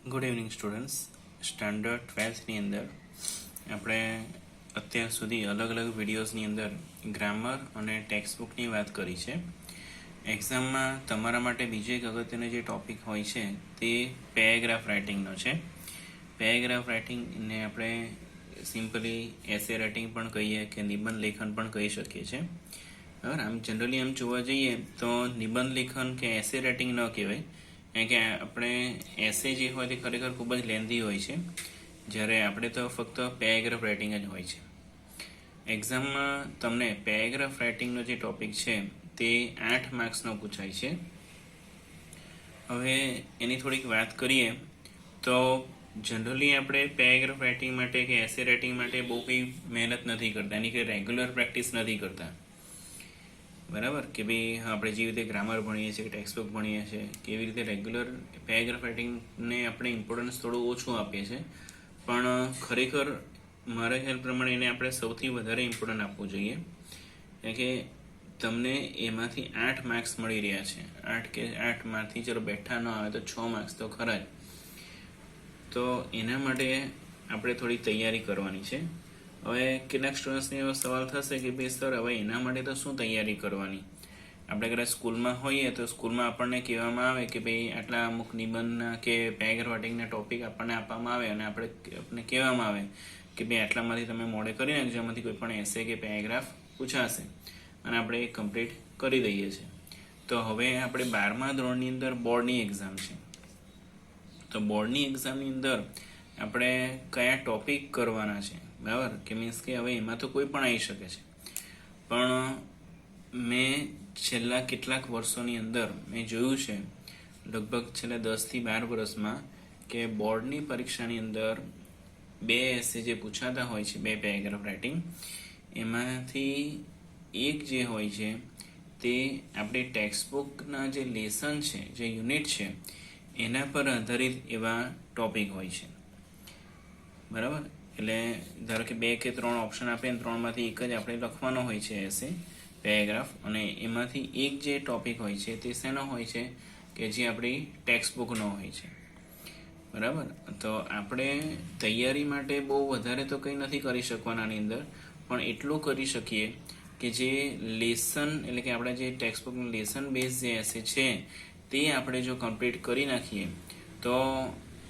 Good evening students. Standard 12થની અંદર આપણે અત્યાર સુધી અલગ અલગ વિડીયોઝની અંદર ગ્રામર અને ટેક્સ્ટબુકની વાત કરી છે. એક્ઝામમાં તમારા માટે બીજો એક અગત્યનો જે ટૉપિક હોય છે તે પેરેગ્રાફ રાઇટિંગનો છે. પેરેગ્રાફ રાઇટિંગને આપણે સિમ્પલી એસે રાઇટિંગ પણ કહીએ કે નિબંધ લેખન પણ કહી શકીએ છીએ. બરાબર. આમ જનરલી આમ જોવા જઈએ તો નિબંધ લેખન કે એસે રાઇટિંગ ન કહેવાય, કારણ કે આપણે એસે જે હોય તે ખરેખર ખૂબ જ લેન્ધી હોય છે, જ્યારે આપણે તો ફક્ત પેરેગ્રાફ રાઇટિંગ જ હોય છે. એક્ઝામમાં તમને પેરેગ્રાફ રાઇટિંગનો જે ટૉપિક છે તે 8 માર્ક્સનો પૂછાય છે. હવે એની થોડીક વાત કરીએ તો જનરલી આપણે પેરેગ્રાફ રાઇટિંગ માટે કે એસે રાઇટિંગ માટે બહુ કંઈ મહેનત નથી કરતા, એની કંઈ રેગ્યુલર પ્રેક્ટિસ નથી કરતા. બરાબર કે ભાઈ આપણે જેવી રીતે ગ્રામર ભણીએ છીએ કે ટેક્સ્ટબુક ભણીએ છીએ કે એવી રીતે રેગ્યુલર પેરેગ્રાફ રાઇટિંગને આપણે ઇમ્પોર્ટન્સ થોડું ઓછું આપીએ છીએ, પણ ખરેખર મારા ખ્યાલ પ્રમાણે એને આપણે સૌથી વધારે ઇમ્પોર્ટન્ટ આપવું જોઈએ, કારણ કે તમને એમાંથી 8 માર્ક્સ મળી રહ્યા છે. 8 કે 8માંથી ચલો બેઠા ન આવે તો 6 માર્ક્સ તો ખરા જ. તો એના માટે આપણે થોડી તૈયારી કરવાની છે. હવે કેટલાક સ્ટુડન્ટ્સને એવો સવાલ થશે કે ભાઈ સર, હવે એના માટે તો શું તૈયારી કરવાની? આપણે કદાચ સ્કૂલમાં હોઈએ તો સ્કૂલમાં આપણને કહેવામાં આવે કે ભાઈ આટલા અમુક નિબંધના કે પેરેગ્રાફ રાઇટિંગના ટોપિક આપણને આપવામાં આવે અને આપણને કહેવામાં આવે કે ભાઈ આટલામાંથી તમે મોડે કરીને એક્ઝામમાંથી કોઈ પણ એસે કે પેરેગ્રાફ પૂછાશે અને આપણે એ કમ્પ્લીટ કરી દઈએ છીએ. તો હવે આપણે 12મા ધોરણની અંદર બોર્ડની એક્ઝામ છે. તો બોર્ડની એક્ઝામની અંદર આપણે કયા ટોપિક કરવાના છે, બરાબર કે મીન્સ કે હવે એમાં તો કોઈ પણ આવી શકે છે, પણ મેં છેલ્લા કેટલાક વર્ષોની અંદર મેં જોયું છે, લગભગ છેલ્લા 10થી 12 વર્ષમાં, કે બોર્ડની પરીક્ષાની અંદર 2 એસે જે પૂછાતા હોય છે, 2 પેરેગ્રાફ રાઇટિંગ, એમાંથી એક જે હોય છે તે આપણી ટેક્સ્ટબુકના જે લેસન છે, જે યુનિટ છે, એના પર આધારિત એવા ટોપિક હોય છે. બરાબર. એટલે ધારો કે 2 કે 3 ઓપ્શન આપે ને 3માંથી એક જ આપણે લખવાનો હોય છે એસે પેરેગ્રાફ, અને એમાંથી એક જે ટોપિક હોય છે તે શેનો હોય છે કે જે આપણી ટેક્સ્ટબુકનો હોય છે. બરાબર. તો આપણે તૈયારી માટે બહુ વધારે તો કંઈ નથી કરી શકવાના આની અંદર, પણ એટલું કરી શકીએ કે જે લેસન એટલે કે આપણા જે ટેક્સ્ટબુકનું લેસન બેઝ જે એસે છે તે આપણે જો કમ્પ્લીટ કરી નાખીએ તો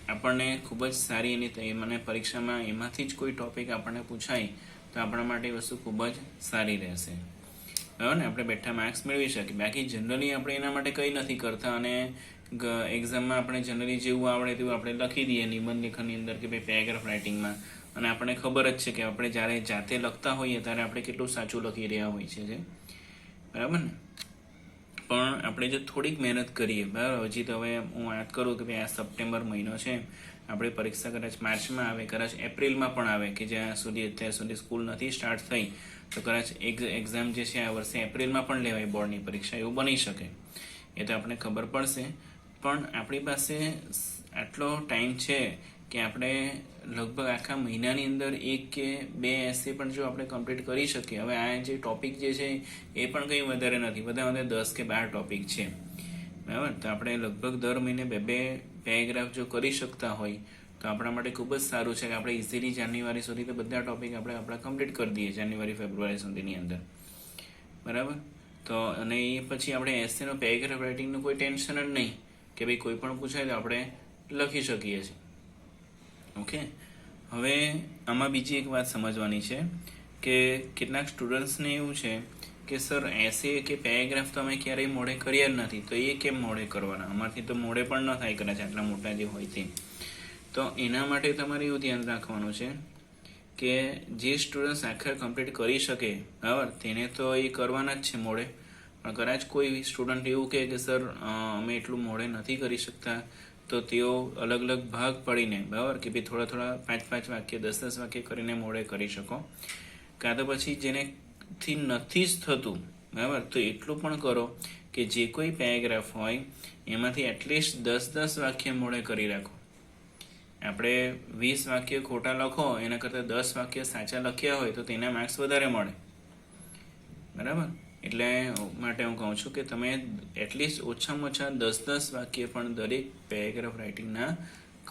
આપણને ખૂબ જ સારી એની મને પરીક્ષામાં એમાંથી જ કોઈ ટોપિક આપણને પૂછાય તો આપણા માટે વસ્તુ ખૂબ જ સારી રહેશે. બરાબર ને, આપણે બેઠા માર્ક્સ મેળવી શકીએ. બાકી જનરલી આપણે એના માટે કંઈ નથી કરતા અને એક્ઝામમાં આપણે જનરલી જેવું આવડે તેવું આપણે લખી દઈએ નિબંધ લેખનની અંદર કે ભાઈ પેરેગ્રાફ રાઇટિંગમાં, અને આપણને ખબર જ છે કે આપણે જ્યારે જાતે લખતા હોઈએ ત્યારે આપણે કેટલું સાચું લખી રહ્યા હોય છે. બરાબર ને. પણ આપણે જો થોડીક મહેનત કરીએ, બરાબર, હજી તો હવે હું વાત કરું કે ભાઈ આ સપ્ટેમ્બર મહિનો છે, આપણી પરીક્ષા કદાચ માર્ચમાં આવે, કદાચ એપ્રિલમાં પણ આવે, કે જ્યાં સુધી અત્યાર સુધી સ્કૂલ નથી સ્ટાર્ટ થઈ તો કદાચ એક્ઝામ જે છે આ વર્ષે એપ્રિલમાં પણ લેવાય બોર્ડની પરીક્ષા, એવું બની શકે, એ તો આપણે ખબર પડશે. પણ આપણી પાસે આટલો ટાઈમ છે કે આપણે લગભગ આખા મહિનાની અંદર 1 કે 2 એસે પણ જો આપણે કમ્પ્લીટ કરી શકીએ. હવે આ જે ટોપિક જે છે એ પણ કંઈ વધારે નથી, બધા 10 કે 12 ટોપિક છે. બરાબર. તો આપણે લગભગ દર મહિને 2 પેરેગ્રાફ જો કરી શકતા હોય તો આપણા માટે ખૂબ જ સારું છે કે આપણે ઇઝીલી જાન્યુઆરી સુધી તો બધા ટોપિક આપણે આપણા કમ્પ્લીટ કરી દઈએ, જાન્યુઆરી ફેબ્રુઆરી સુધીની અંદર. બરાબર. તો અને એ પછી આપણે એસેનો પેરેગ્રાફ રાઇટિંગનું કોઈ ટેન્શન જ નહીં કે ભાઈ કોઈ પણ પૂછાય તો આપણે લખી શકીએ છીએ. ઓકે. હવે આમાં બીજી એક વાત સમજવાની છે કે કેટલાક સ્ટુડન્ટ્સને એવું છે કે સર એસે કે પેરેગ્રાફ તો અમે ક્યારેય મોડે કર્યા જ નથી, તો એ કેમ મોડે કરવાના? અમારથી તો મોડે પણ ન થાય કદાચ આટલા મોટા જે હોય તે. તો એના માટે તમારે એવું ધ્યાન રાખવાનું છે કે જે સ્ટુડન્ટ્સ આખર કમ્પ્લીટ કરી શકે, બરાબર, તેને તો એ કરવાના જ છે મોડે, પણ કદાચ કોઈ સ્ટુડન્ટ એવું કહે કે સર અમે એટલું મોડે નથી કરી શકતા, તો તેઓ અલગ અલગ ભાગ પડીને, બરાબર, કે ભાઈ થોડા 5 વાક્ય 10 વાક્ય કરીને મોડે કરી શકો. કાં તો પછી જેને થી નથી જ થતું, બરાબર, તો એટલું પણ કરો કે જે કોઈ પેરેગ્રાફ હોય એમાંથી એટલીસ્ટ 10 વાક્ય મોડે કરી રાખો. આપણે 20 વાક્ય ખોટા લખો એના કરતાં 10 વાક્ય સાચા લખ્યા હોય તો તેના માર્ક્સ વધારે મળે. બરાબર. એટલે માટે હું કહું છું કે તમે એટલીસ્ટ ઓછામાં ઓછા 10 વાક્ય પણ દરેક પેરેગ્રાફ રાઇટિંગના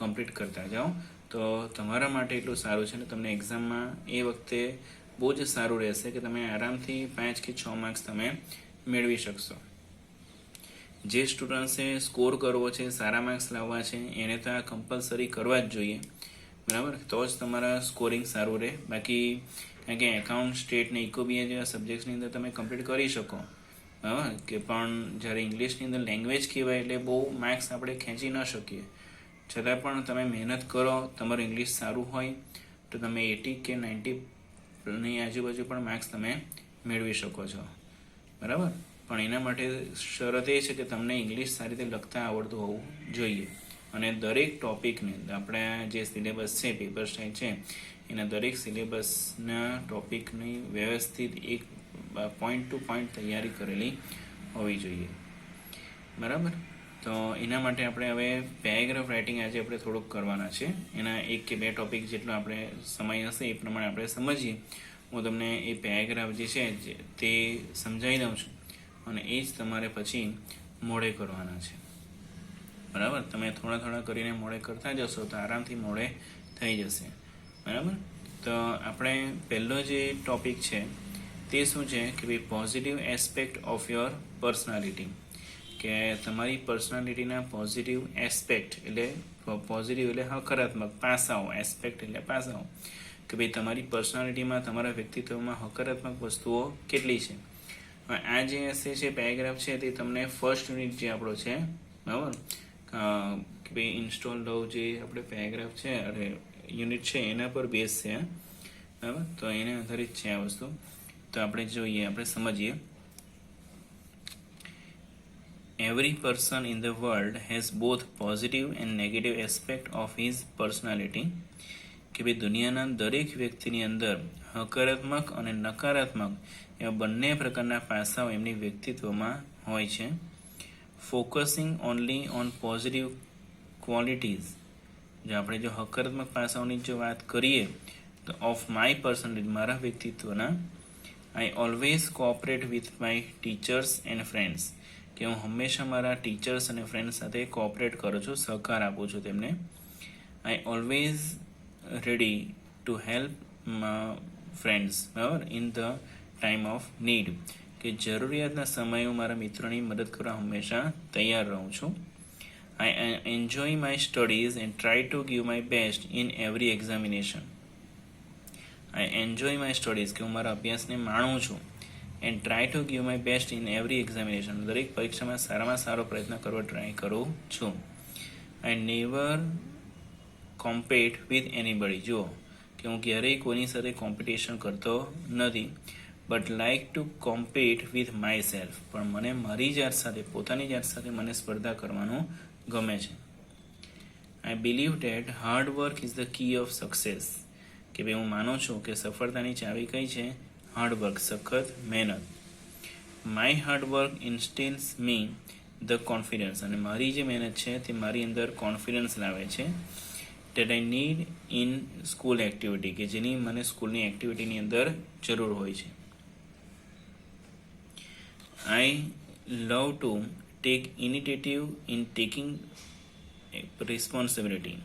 કમ્પ્લીટ કરતા જાઓ તો તમારા માટે એટલું સારું છે ને તમને એક્ઝામમાં એ વખતે બહુ જ સારું રહેશે કે તમે આરામથી 5 કે 6 માર્ક્સ તમે મેળવી શકશો. જે સ્ટુડન્ટ્સે સ્કોર કરવો છે, સારા માર્ક્સ લાવવા છે, એને તો આ કમ્પલસરી કરવા જ જોઈએ, બરાબર, તો જ તમારા સ્કોરિંગ સારું રહે. બાકી કારણ કે એકાઉન્ટ, સ્ટેટ ને ઇકોબીએ જેવા સબ્જેક્ટ્સની અંદર તમે કમ્પ્લીટ કરી શકો, બરાબર, કે પણ જ્યારે ઇંગ્લિશની અંદર લેંગ્વેજ કહેવાય એટલે બહુ માર્ક્સ આપણે ખેંચી ન શકીએ. છતાં પણ તમે મહેનત કરો, તમારું ઇંગ્લિશ સારું હોય તો તમે 80 કે 90ની આજુબાજુ પણ માર્ક્સ તમે મેળવી શકો છો, બરાબર. પણ એના માટે શરત એ છે કે તમને ઇંગ્લિશ સારી રીતે લખતા આવડતું હોવું જોઈએ. અને દરેક ટોપિકને આપણા જે સિલેબસ છે, પેપર સ્ટાઇલ છે, એના દરેક સિલેબસના ટોપિકની વ્યવસ્થિત એક પોઈન્ટ ટુ પોઈન્ટ તૈયારી કરેલી હોવી જોઈએ, બરાબર. તો એના માટે આપણે હવે પેરેગ્રાફ રાઇટિંગ આજે આપણે થોડુંક કરવાના છે. એના 1 કે 2 ટોપિક જેટલો આપણે સમય હશે એ પ્રમાણે આપણે સમજીએ. હું તમને એ પેરેગ્રાફ જે છે તે સમજાવી દઉં છું અને એ જ તમારે પછી મોડે કરવાના છે, બરાબર. તમે થોડા થોડા કરીને મોડે કરતા જશો તો આરામથી મોડે થઈ જશે, બરાબર. તો આપણે પહેલો જે ટોપિક છે તે શું છે કે ભાઈ positive aspect of your personality, કે તમારી પર્સનાલિટીના પોઝિટિવ એસ્પેક્ટ એટલે પોઝિટિવ એટલે હકારાત્મક પાસાઓ, એસ્પેક્ટ એટલે પાસાઓ, કે ભાઈ તમારી પર્સનાલિટીમાં, તમારા વ્યક્તિત્વમાં હકારાત્મક વસ્તુઓ કેટલી છે. હવે આ જે એસે છે, પેરેગ્રાફ છે, તે તમને ફર્સ્ટ યુનિટ જે આપણો છે, બરાબર, કે ભાઈ ઇન્સ્ટોલ લવ જે આપણે પેરેગ્રાફ છે અરે યુનિટ છે એના પર બેઝ છે, બરાબર. તો એને આધારિત છે આ વસ્તુ. તો આપણે જોઈએ, આપણે સમજીએ. Every person in the world has both positive and negative aspect of his personality, કે ભાઈ દુનિયાના દરેક વ્યક્તિની અંદર હકારાત્મક અને નકારાત્મક એવા બંને પ્રકારના પાસાઓ એમની વ્યક્તિત્વમાં હોય છે. Focusing only on positive qualities, જો આપણે જો હકારાત્મક પાસાઓની જો વાત કરીએ તો ઓફ માય પર્સનાલિટી, મારા વ્યક્તિત્વના, I always cooperate with my teachers and friends, કે હું હંમેશા મારા ટીચર્સ અને ફ્રેન્ડ્સ સાથે કોઓપરેટ કરું છું, સહકાર આપું છું તેમને. I always ready to help friends, બરાબર, in the time of need, કે જરૂરિયાતના સમયે હું મારા મિત્રોની મદદ કરવા હંમેશા તૈયાર રહું છું. I enjoy my studies and try to give my best in every examination. I enjoy my studies, કે હું મારા અભ્યાસને માણું છું. And try to give my best in every examination, દરેક પરીક્ષામાં સારામાં સારો પ્રયત્ન કરવા ટ્રાય કરું છું. I never compete with anybody, જુઓ કે હું ક્યારેય કોઈની સાથે કોમ્પિટિશન કરતો નથી. But like to compete with myself, પણ મને મારી જાત સાથે, પોતાની જાત સાથે મને સ્પર્ધા કરવાનું ગમે છે. I believe that hard work is the key of success, કે ભાઈ હું માનું છું કે સફળતાની ચાવી કઈ છે? હાર્ડ વર્ક, સખત મહેનત. My hard work instils me the confidence, અને મારી જે મહેનત છે તે મારી અંદર કોન્ફિડન્સ લાવે છે. That I need in school activity, કે જેની મને સ્કૂલની એક્ટિવિટીની અંદર જરૂર હોય છે. I love to take initiative in taking responsibility,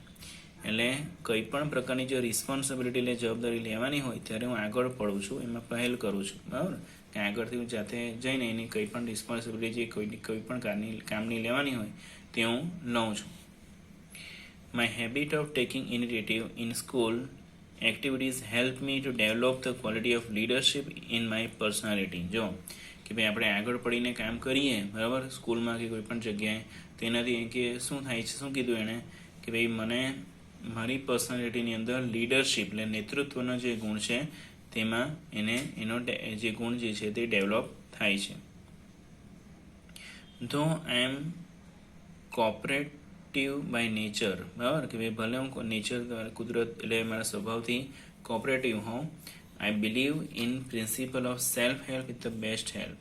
એટલે કંઈ પણ પ્રકારની જો રિસ્પોન્સિબિલિટી એટલે જવાબદારી લેવાની હોય ત્યારે હું આગળ પડું છું, એમાં પહેલ કરું છું, બરાબર, કે આગળથી હું જાતે જઈને એની કંઈ પણ રિસ્પોન્સિબિલિટી જે કોઈ પણ કામની લેવાની હોય તે હું લઉં છું. My habit of taking initiative in school activities help me to develop the quality of leadership in my personality. જો કે ભાઈ આપણે આગળ પડીને કામ કરીએ, બરાબર, સ્કૂલમાં કે કોઈ પણ જગ્યાએ, તેનાથી કે શું થાય છે, શું કીધું એણે, કે ભાઈ મને મારી પર્સનાલિટીની અંદર લીડરશિપ એટલે નેતૃત્વનો જે ગુણ છે તેમાં એનો જે ગુણ જે છે તે ડેવલપ થાય છે. ધો આઈ એમ કોઓપરેટિવ બાય નેચર, બરાબર, કે ભાઈ ભલે હું નેચર કુદરત એટલે મારા સ્વભાવથી કોઓપરેટિવ હોઉં. I believe in principal of self help is the best help,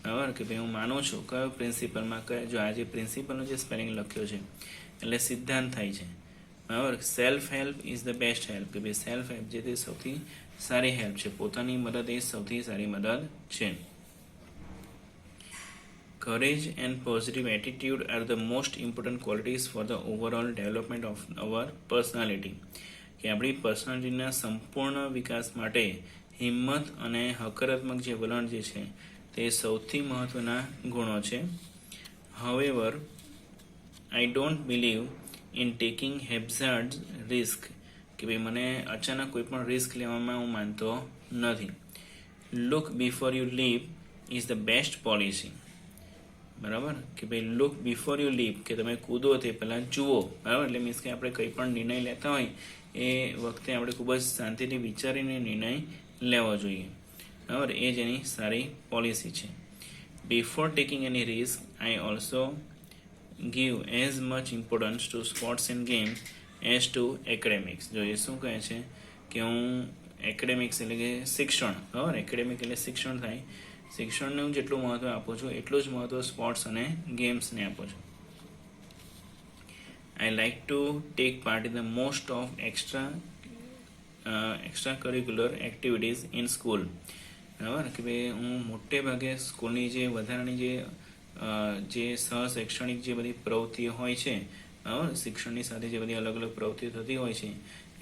બરાબર, કે ભાઈ હું માનું છું કયો પ્રિન્સિપલમાં, જો આ જે પ્રિન્સિપલનો જે સ્પેલિંગ લખ્યો છે એટલે સિદ્ધાંત થાય છે, બરાબર. Self help is the best help, કે ભાઈ સેલ્ફ હેલ્પ જે તે સૌથી સારી હેલ્પ છે, પોતાની મદદ એ સૌથી સારી મદદ છે. courage and positive attitude are the most important qualities for the overall development of our personality. કે આપણી પર્સનાલિટીના સંપૂર્ણ વિકાસ માટે હિંમત અને હકારાત્મક જે વલણ જે છે તે સૌથી મહત્વના ગુણો છે. However, I don't believe in taking hazard risk. કે ભાઈ મને અચાનક કોઈ પણ રિસ્ક લેવામાં હું માનતો નથી. Look before you leap is the best policy. બરાબર, કે ભાઈ લુક બિફોર યુ લીપ, કે તમે કૂદો તે પહેલાં જુઓ. બરાબર, એટલે મીન્સ કે આપણે કંઈ પણ નિર્ણય લેતા હોય એ વખતે આપણે ખૂબ જ શાંતિથી વિચારીને નિર્ણય લેવો જોઈએ. બરાબર, એ જ એની સારી પોલિસી છે. Before taking any risk I also give as much importance to sports and games as to academics. જો એ શું કહે છે કે હું એકેડેમિક્સ એટલે કે શિક્ષણ, બરાબર, એકેડેમિક એટલે શિક્ષણ થાય, શિક્ષણને હું જેટલું મહત્વ આપું છું એટલું જ મહત્વ સ્પોર્ટ્સ અને ગેમ્સને આપું છું. I like to take part in the most of extra curricular activities in school. બરાબર, કે ભાઈ હું મોટે ભાગે સ્કૂલની જે વધારાની જે સહશૈક્ષણિક જે બધી પ્રવૃત્તિઓ હોય છે, બરાબર, શિક્ષણની સાથે જે બધી અલગ અલગ પ્રવૃત્તિઓ થતી હોય છે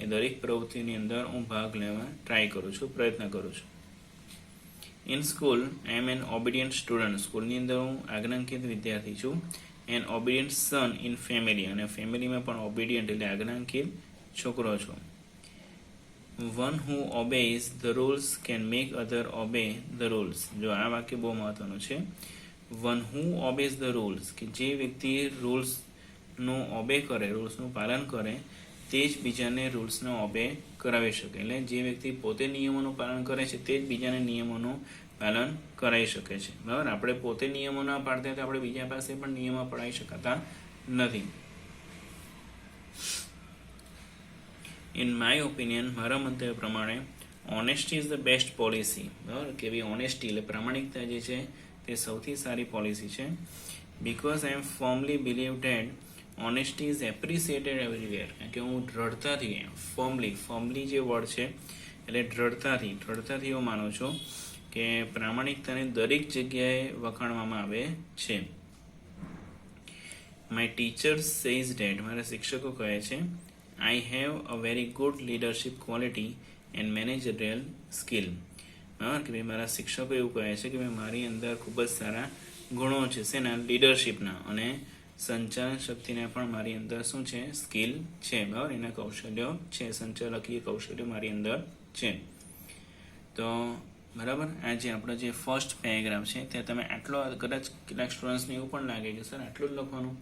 એ દરેક પ્રવૃત્તિની અંદર હું ભાગ લેવા ટ્રાય કરું છું, પ્રયત્ન કરું છું. In school I am an obedient student. સ્કૂલની અંદર હું આજ્ઞાંકિત વિદ્યાર્થી છું. An obedient son in family, અને ફેમિલીમાં પણ ઓબિડિયન્ટ એટલે આજ્ઞાંકિત છોકરો છું. One who obeys the rules can make other obey the rules. જો આ વાક્ય બહુ મહત્વનું છે. One who obeys the rules, કે જે વ્યક્તિ રૂલ્સનું ઓબે કરે, રૂલ્સનું પાલન કરે તે જ બીજાને રૂલ્સનો ઓબે કરાવી શકે. એટલે જે વ્યક્તિ પોતે નિયમોનું પાલન કરે છે તે જ બીજાને નિયમોનું પાલન કરાવી શકે છે. બરાબર, આપણે પોતે નિયમો ના પાડતા તો આપણે બીજા પાસે પણ નિયમો પડાવી શકાતા નથી. ઇન માય ઓપિનિયન, મારા મંતવ્ય પ્રમાણે honesty is the best policy. બરાબર, કે ભાઈ ઓનેસ્ટી એટલે પ્રામાણિકતા જે છે તે સૌથી સારી પોલિસી છે. Because I am firmly believe that honesty is appreciated everywhere. કે હું દ્રઢતાથી, ફર્મલી જે વર્ડ છે એટલે દ્રઢતાથી હું માનું છું કે પ્રામાણિકતાને દરેક જગ્યાએ વખાણવામાં આવે છે. માય ટીચર્સ સેઝ ડેટ, મારા શિક્ષકો કહે છે, I have a very good leadership quality and managerial skill. બરાબર, કે ભાઈ મારા શિક્ષકો એવું કહે છે કે ભાઈ મારી અંદર ખૂબ જ સારા ગુણો છે શેના, લીડરશિપના, અને સંચાલન શક્તિના પણ મારી અંદર શું છે, સ્કિલ છે. બરાબર, એના કૌશલ્યો છે, સંચાલકીય કૌશલ્યો મારી અંદર છે. તો બરાબર, આ જે આપણો જે ફર્સ્ટ પેરેગ્રાફ છે ત્યાં તમે આટલો, કદાચ કેટલાક સ્ટુડન્ટ્સને એવું પણ લાગે કે સર આટલું જ લખવાનું,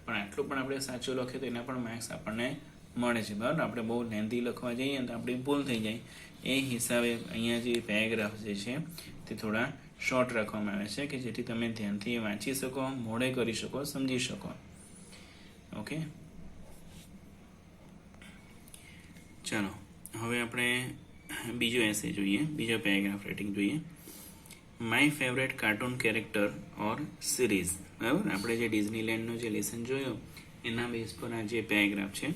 પણ આટલું પણ આપણે સાચું લખીએ તો એના પણ માર્ક્સ આપણને મળે છે. બરાબર, આપણે બહુ લેન્ધી લખવા જઈએ તો આપણી ભૂલ થઈ જાય. એ હિસાબે અહીંયા જે પેરેગ્રાફ જે છે તે થોડા શોર્ટ રાખવામાં આવે છે કે જેથી તમે ધ્યાનથી વાંચી શકો, મોઢે કરી શકો, સમજી શકો. ઓકે, ચાલો હવે આપણે બીજો એસે જોઈએ, બીજો પેરેગ્રાફ રાઇટિંગ જોઈએ. My favourite cartoon character or series. બરાબર, આપણે જે ડિઝનીલેન્ડનો જે લેસન જોયો એના બેઝ પર આ જે પેરેગ્રાફ છે.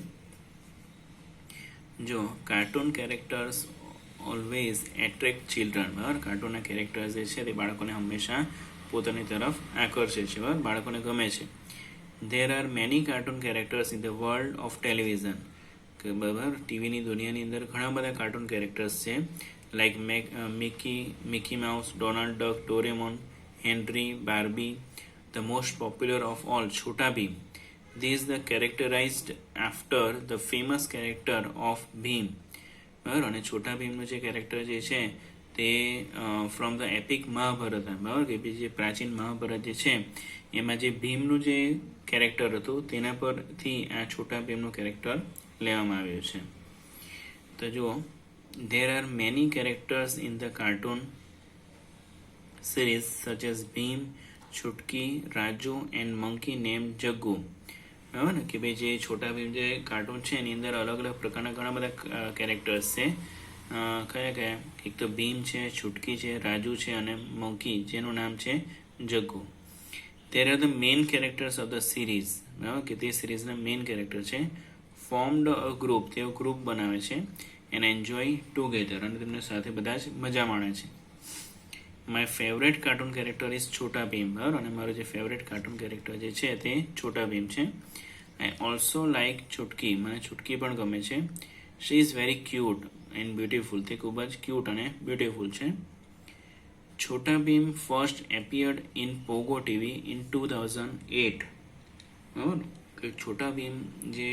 જો cartoon characters always attract children. બરાબર, કાર્ટૂનના કેરેક્ટર્સ જે છે તે બાળકોને હંમેશા પોતાની તરફ આકર્ષે છે. બરાબર, બાળકોને ગમે છે. There are many cartoon characters in the world of television. કે બરાબર, ટીવીની દુનિયાની અંદર ઘણા બધા કાર્ટૂન કેરેક્ટર્સ છે. Like Mickey Mouse, Donald Duck, Doraemon, Henry, Barbie. The most popular of all, Chhota Bheem. These the characterized after the famous character of Bheem. બરાબર, અને છોટા ભીમનું જે કેરેક્ટર જે છે તે ફ્રોમ ધ એપિક મહાભારત. બરાબર, કે જે પ્રાચીન મહાભારત જે છે એમાં જે ભીમનું જે કેરેક્ટર હતું તેના પરથી આ છોટા ભીમનું કેરેક્ટર લેવામાં આવ્યું છે. તો જુઓ, there are many characters in the cartoon series such as Bheem, Chutki, Raju and monkey named Jaggu. બરાબર ને, કે ભાઈ જે છોટા ભીમ જે કાર્ટૂન છે એની અંદર અલગ અલગ પ્રકારના ઘણા બધા કેરેક્ટર્સ છે. કયા? એક તો ભીમ છે, છુટકી છે, રાજુ છે અને મંકી જેનું નામ છે Jaggu. there are the main characters of the series. બરાબર, કે તે સિરીઝના મેઇન કેરેક્ટર છે. formed a group, તેઓ ગ્રુપ બનાવે છે. and enjoy together, અને તેમને સાથે બધા જ મજા માણે છે. My favourite cartoon character is Chhota Bheem, બરાબર, અને મારો જે ફેવરેટ કાર્ટૂન કેરેક્ટર જે છે તે છોટા ભીમ છે. આઈ ઓલ્સો લાઇક ચુટકી, મને ચુટકી પણ ગમે છે. She is very cute and beautiful, તે ખૂબ જ ક્યુટ અને બ્યુટીફુલ છે. Chhota Bheem first appeared in Pogo TV in 2008, બરાબર, કે છોટા ભીમ જે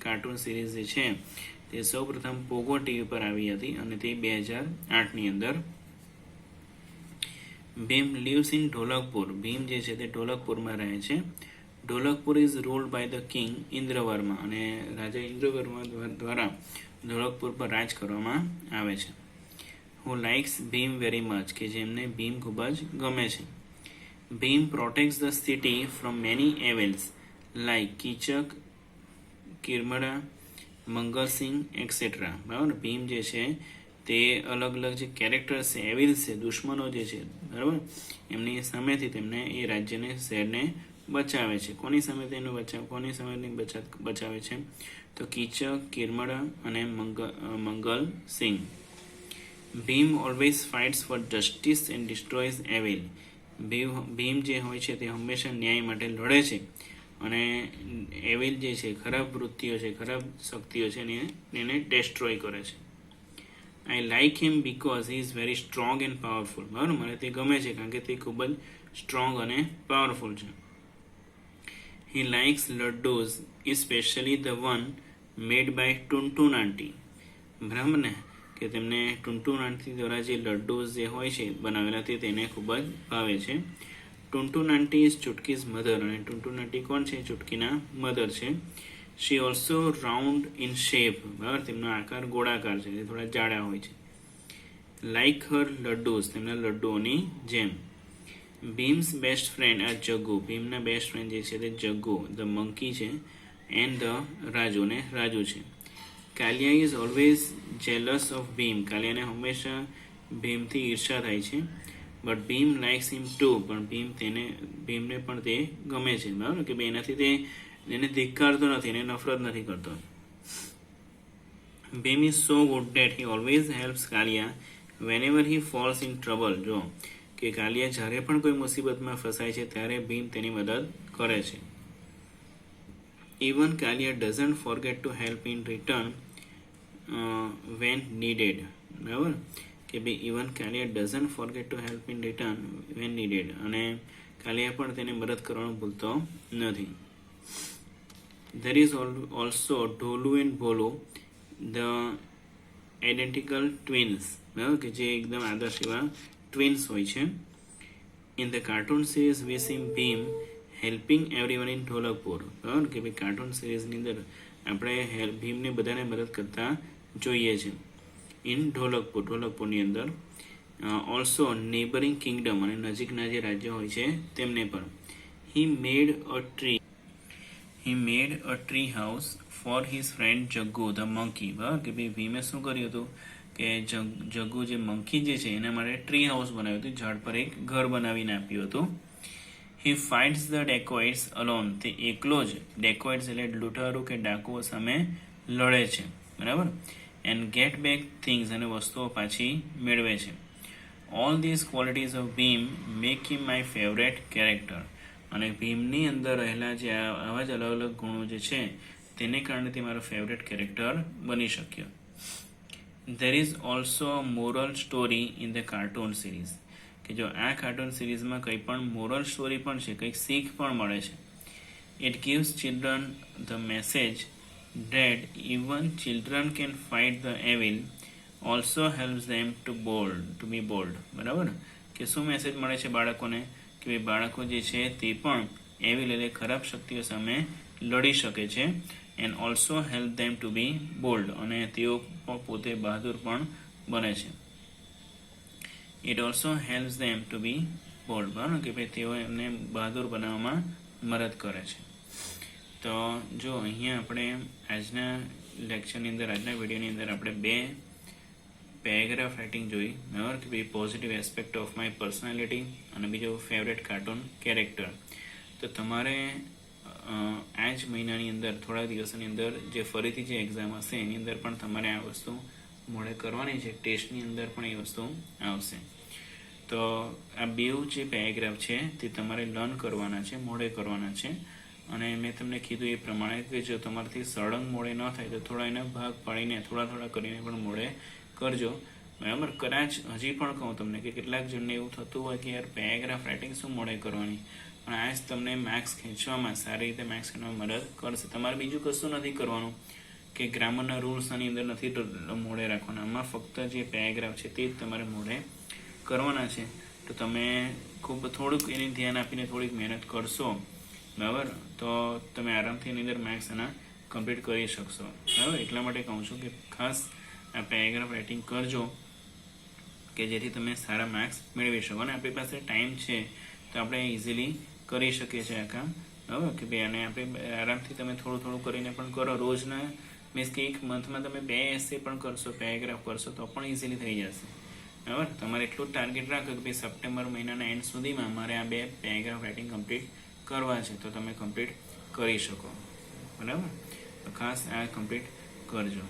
કાર્ટૂન સિરીઝ જે છે તે સૌ પ્રથમ પોગો ટીવી પર આવી હતી અને તે 2008ની અંદર. ભીમ lives in ઢોલકપુર, ભીમ જે છે તે ઢોલકપુરમાં રહે છે. Dholakpur is ruled by the king Indraverma, અને રાજા ઇન્દ્રવર્મા દ્વારા ઢોલકપુર પર રાજ કરવામાં આવે છે. Who likes Bheem very much, કે જેમને ભીમ ખૂબ જ ગમે છે. Bheem protects the city from many evils like Kichak, Kirmada, Mangal Singh etcetera, બરાબર. ભીમ જે છે તે અલગ અલગ જે કેરેક્ટર્સ છે, એવિલ્સ છે, દુશ્મનો જે છે, બરાબર, એમની સામેથી તેમને એ રાજ્યને, શહેરને બચાવે છે. કોની સામે તેનો કોની સામે બચાવે છે? તો કીચક, કિરમડા અને Mangal Singh. Bheem always fights for justice and destroys evil, Bheem જે હોય છે તે હંમેશા ન્યાય માટે લડે છે અને એવિલ જે છે, ખરાબ વૃત્તિઓ છે, ખરાબ શક્તિઓ છે એને ડેસ્ટ્રોય કરે છે. I like him because he is very strong and powerful, બરાબર, મને તે ગમે છે કારણ કે તે ખૂબ જ સ્ટ્રોંગ અને પાવરફુલ છે. He likes laddoos specially the one made by Tuntun aunty, બરાબર ને, કે તેમને ટુનટુન આંટી દ્વારા જે લડ્ડુઝ જે હોય છે બનાવેલા તે તેને ખૂબ જ ભાવે છે. ટુનટુન આંટી ઇઝ ચુટકીઝ મધર, અને ટુનટુન આંટી કોણ છે? ચુટકીના મધર છે. શી ઓલ્સો રાઉન્ડ ઇન શેપ, બરાબર, તેમનો આકાર ગોળાકાર છે, તે થોડા જાડા હોય છે. લાઇક હર લડ્ડુઝ, તેમના લડ્ડુઓની જેમ. ભીમ્સ બેસ્ટ ફ્રેન્ડ આ જગ્ગુ, ભીમના બેસ્ટ ફ્રેન્ડ જે છે તે જગ્ગુ ધ મંકી છે, એન્ડ ધ રાજુ, ને રાજુ છે. Kalia is always jealous of Bheem, કાલિયાને હંમેશા ભીમથી ઈર્ષા થાય છે. But Bheem likes him too, પણ ભીમને પણ તે ગમે છે, બરાબર, કે એનાથી તે એને ધિક્કારતો નથી, એને નફરત નથી કરતો. Bheem is so good that he always helps Kalia whenever he falls in trouble, જો કે કાલિયા જ્યારે પણ કોઈ મુસીબતમાં ફસાય છે ત્યારે ભીમ તેની મદદ કરે છે. Even Kalia doesn't forget to help in return when needed, બરાબર, કે ભાઈ even Kalia doesn't forget to help in return when needed, અને કાલિયા પણ તેને મદદ કરવાનું ભૂલતો નથી. There is also Dholu and Bholu the identical twins, બરાબર, કે જે એકદમ આદર્શ એવા ટ્વિન્સ હોય છે. In the cartoon series we see Bheem helping everyone in Dholakpur, બરાબર, કે ભાઈ કાર્ટૂન સિરીઝની અંદર આપણે ભીમને બધાને મદદ કરતા જોઈએ છે. ઇન ઢોલકપુરની અંદર. ઓલ્સો નેબરિંગ કિંગડમ, અને નજીકના જે રાજ્યો હોય છે તેમને પણ. He made a tree house for his friend Jaggu the monkey, બરાબર, કે ભાઈ ભીમે શું કર્યું હતું કે જગ્ગુ જે મંકી જે છે એના માટે ટ્રી હાઉસ બનાવ્યું હતું, ઝાડ પર એક ઘર બનાવીને આપ્યું હતું. હી ફાઇટ્સ ધ ડેકોઇટ્સ અલોન, તે એકલો જ ડેકોઇટ્સ એટલે લૂંટારૂ કે ડાકુઓ સામે લડે છે, બરાબર. એન્ડ ગેટ બેક થિંગ્સ, અને વસ્તુઓ પાછી મેળવે છે. All these qualities of Bhim make him my favourite character, અને ભીમની અંદર રહેલા જે આવા જ અલગ અલગ ગુણો જે છે તેને કારણે તે મારો ફેવરેટ કેરેક્ટર બની શક્યો. There is also moral story in the cartoon series, કે જો આ કાર્ટૂન સિરીઝમાં કંઈ પણ મોરલ સ્ટોરી પણ છે, કંઈક શીખ પણ મળે છે. It gives children the message that even children can fight the evil, also helps them to be bold, બરાબર, કે શું મેસેજ મળે છે બાળકોને? કે ભાઈ બાળકો જે છે તે પણ એવિલ એટલે ખરાબ શક્તિઓ સામે લડી શકે છે. And also help them to be bold, અને તેઓ પોતે બહાદુર પણ બને છે. It also helps them to be bold, બરાબર, કે ભાઈ તેઓ એમને બહાદુર બનાવવામાં મદદ કરે છે. તો જો અહીંયા આપણે આજના લેક્ચરની અંદર, આજના વિડીયોની અંદર આપણે 2 પેરેગ્રાફ રાઇટિંગ જોઈ, બરાબર, કે ભાઈ positive aspect of my personality અને બીજો ફેવરેટ કાર્ટૂન કેરેક્ટર. તો તમારે આ જ મહિનાની અંદર, થોડા દિવસોની અંદર જે ફરીથી જે એક્ઝામ હશે એની અંદર પણ તમારે આ વસ્તુ મોડે કરવાની છે, ટેસ્ટની અંદર પણ એ વસ્તુ આવશે. તો આ બેઉ જે પેરેગ્રાફ છે તે તમારે લર્ન કરવાના છે, મોડે કરવાના છે. અને મેં તમને કીધું એ પ્રમાણે કે જો તમારાથી સળંગ મોડે ન થાય તો થોડા એના ભાગ પાડીને થોડા કરીને પણ મોડે કરજો, બરાબર. કદાચ હજી પણ કહું તમને કે કેટલાક જણને એવું થતું હોય કે યાર પેરેગ્રાફ રાઇટિંગ શું મોડે કરવાની, પણ આ જ તમને માર્ક્સ ખેંચવામાં સારી રીતે માર્ક્સ ખેંચવામાં મદદ કરશે. તમારે બીજું કશું નથી કરવાનું કે ગ્રામરના રૂલ્સ આની અંદર નથી મોડે રાખવાના. આમાં ફક્ત જે પેરેગ્રાફ છે તે જ તમારે મોડે કરવાના છે. તો તમે ખૂબ થોડુંક એની ધ્યાન આપીને થોડીક મહેનત કરશો, બરાબર, તો તમે આરામથી એની અંદર માર્ક્સ એના કમ્પ્લીટ કરી શકશો, બરાબર. એટલા માટે કહું છું કે ખાસ આ પેરેગ્રાફ રાઇટિંગ કરજો કે જેથી તમે સારા માર્ક્સ મેળવી શકો. અને આપણી પાસે ટાઈમ છે તો આપણે ઇઝીલી કરી શકીએ છીએ આ કામ, બરાબર કે ભાઈ. અને આપણે આરામથી તમે થોડું કરીને પણ કરો. રોજના મીન્સ કે એક મંથમાં તમે 2 એસે પણ કરશો, પેરેગ્રાફ કરશો તો પણ ઇઝીલી થઈ જશે, બરાબર. તમારે એટલું જ ટાર્ગેટ રાખો કે ભાઈ સપ્ટેમ્બર મહિનાના એન્ડ સુધીમાં મારે આ 2 પેરેગ્રાફ રાઇટિંગ કમ્પ્લીટ કરવા છે, તો તમે કમ્પ્લીટ કરી શકો, બરાબર. તો ખાસ આ કમ્પ્લીટ કરજો.